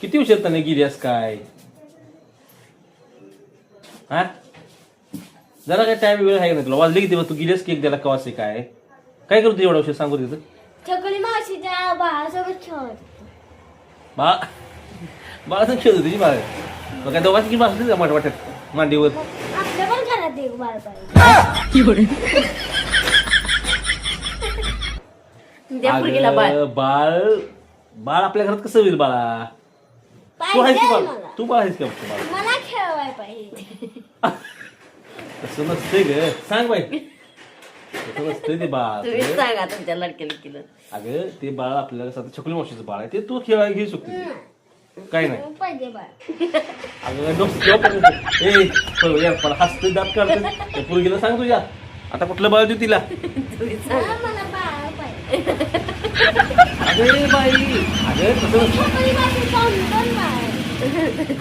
किती उशीर त्याने गेलीस काय हा जरा काय टाइम वेळ आहे ना तुला वाजले किती तू गेलीस केक द्यायला कवासे काय काय करतो एवढा उशीर सांगू तिथं छकुली मावशीच्या बाळासोबत खेळत बाळा बाळा खेळ होती बाळ मग काय दोघांची किंमत असते का वाटत मांडीवर आपल्या पण घरात एक बाळ पाहिजे अगं, बाळ बाळ आपल्या घरात कसं होईल बाळा तू आहेस पाहिजे का मला. तू बाळ आहेस का बाळ मला खेळवाय पाहिजे तसं नसते ग सांग बाई तसं नसते ते बाळ तुम्ही सांगा तुमच्या लडक्याला केलं अगं ते बाळ आपल्याला कसं छकुली मावशीचं बाळ आहे ते तू खेळायला घेऊ शकते काय नाही पाहिजे बाळ अगं डोस ए पण हसते दात काढते पोरगीला सांग तुझ्या आता कुठलं बाळ देऊ तिला तुम्ही सांगा मला बाळ पाहिजे अगं बाई अगं तसं नसतं. छकुली मावशीचं अंगण बाळ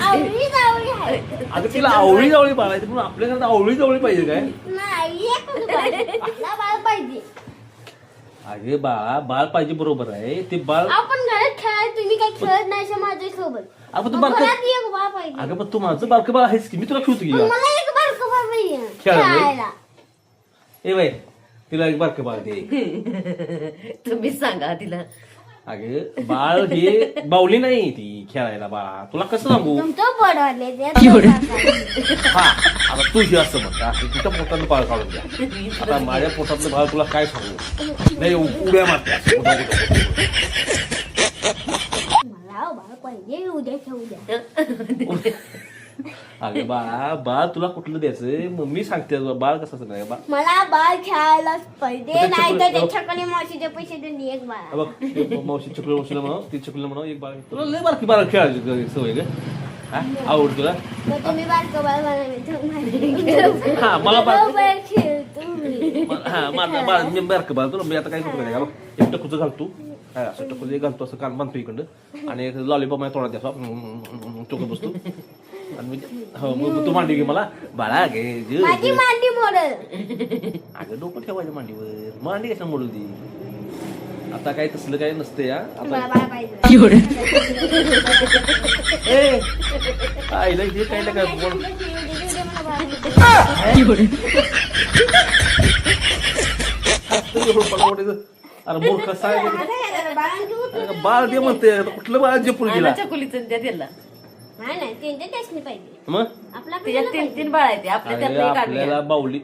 आवळी जावळी आहे अगं तिला आवळी जवळी बाळ आहे पण आपल्या घरात आवळी जवळी पाहिजे काय नाही एकच बाळ मला बाळ पाहिजे अगे बाळ पाहिजे बरोबर आहे ते बाळ आपण घरात खेळायला तुम्ही काही खेळत नाही माझ्या सोबत अगं तू घरात बारकं एक बाळ पाहिजे अगं पण तू माझं बारकं बाळ आहेस की मी तुला खेळतो की पण मला एक बारकं बाळ पाहिजे खेळायला? खेळायला ए बाई तिला एक बारकं बाळ दे तुम्ही सांगा तिला अगं बाळ हे बावली नाही ती खेळायला बाळा तुला कसं सांगू तुमचं बडवाले हा आता तू हे असं म्हणता असं तुझ्या पोटातलं बाळ काढून द्या आता माझ्या पोटातलं बाळ तुला काय सांगू नाही उड्या मारते असं कुठं कुठं. मला बाळ पाहिजे उद्याच्या उद्या अगं बाळ तुला कुठलं द्यायचं मग मी सांगते तुला बाळ कसं नाही बाळ मला बाळ खेळायलाच पाहिजे ते नाही तर छकुली- ते छकली मावशीचे पैसे देऊन एक बाळ बघ ते मावशी चुकलं मावशीला म्हणाव ती चुकलं म्हणाव एक बाळ तुला लय बारकी बाळ खेळायची सवय ग हा आवड तुला मग तुम्ही बारकं बाळ बनवले हा मला बाळ खेळतो मी. हा माझं बाळ मी बारकं बाळ तुला मी आता काय करतो का बघ एक टकूचं घालतो हा असं टकूचं एक घालतो असं कान बांधतो इकडं आणि एक लॉलीपॉप माझ्या तोंडात द्यायचा चोख बसतो आणि मी हो मग तू मांडी घे मला बाळा घे जे माझी मांडी मोडल अगं डोकं ठेवायचं मांडीवर मांडी कशा मोडल ती आता काय तसलं काय नसतं या मला आता बाळ पाहिजे ए आईला हे काय काय बोल अरे मूर्ख बाळ दे म्हणते आता कुठलं बाळ जे पुरगीला चकुलीचं द्या त्याला नाही नाही त्यांच्या त्याचनी पाहिजे मग आपला तिच्या तीन तीन बाळ आहेत आपल्या अरे त्यातलं एक आपल्याला आणूया. बावली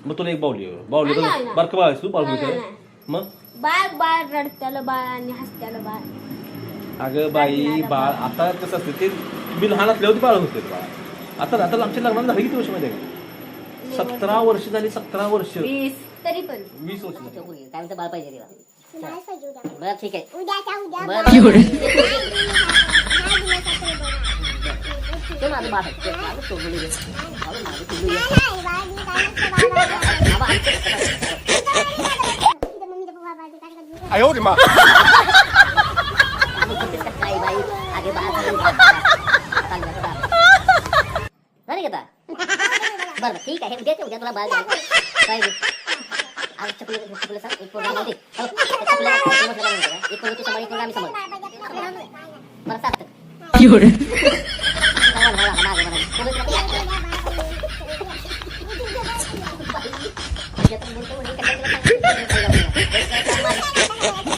मग तुला एक बावली बावली नाही, तर नाही. बारकं बाळ आहेस तू बावली नाही, काय नाही. मग बाळ बाळ रडत्याला बाळ आणि हसत्याला बाळ अगं बाई बाळ आता कसं असतं ते मी लहान असल्यावर बाळ होते बाळ आता आता आमच्या लग्नाला झाली किती वर्ष माहिती आहे 17 वर्ष झाली 17 वर्ष 20 तरी पण 20 वर्ष झाली. काय म्हणतं बाळ पाहिजे तिला नाही पाहिजे उद्या. बरं ठीक आहे उद्याच्या उद्या बरं. ते माझं बाळ आहे. ते माझं सोडून दे. माझं माझं सोडून दे. काय बाई आगे बाळ झालं. झालं का आता? बरं ठीक आहे उद्या तुला बाळ द्यायचं. पाहिजे आज चपले सांग एक पोरगा होते हो, त्या चपलेला काय म्हटलं काय म्हणते का? एक पोरगा तू सांभाळ एक पोरगा आम्ही सांभाळ बरं चालतं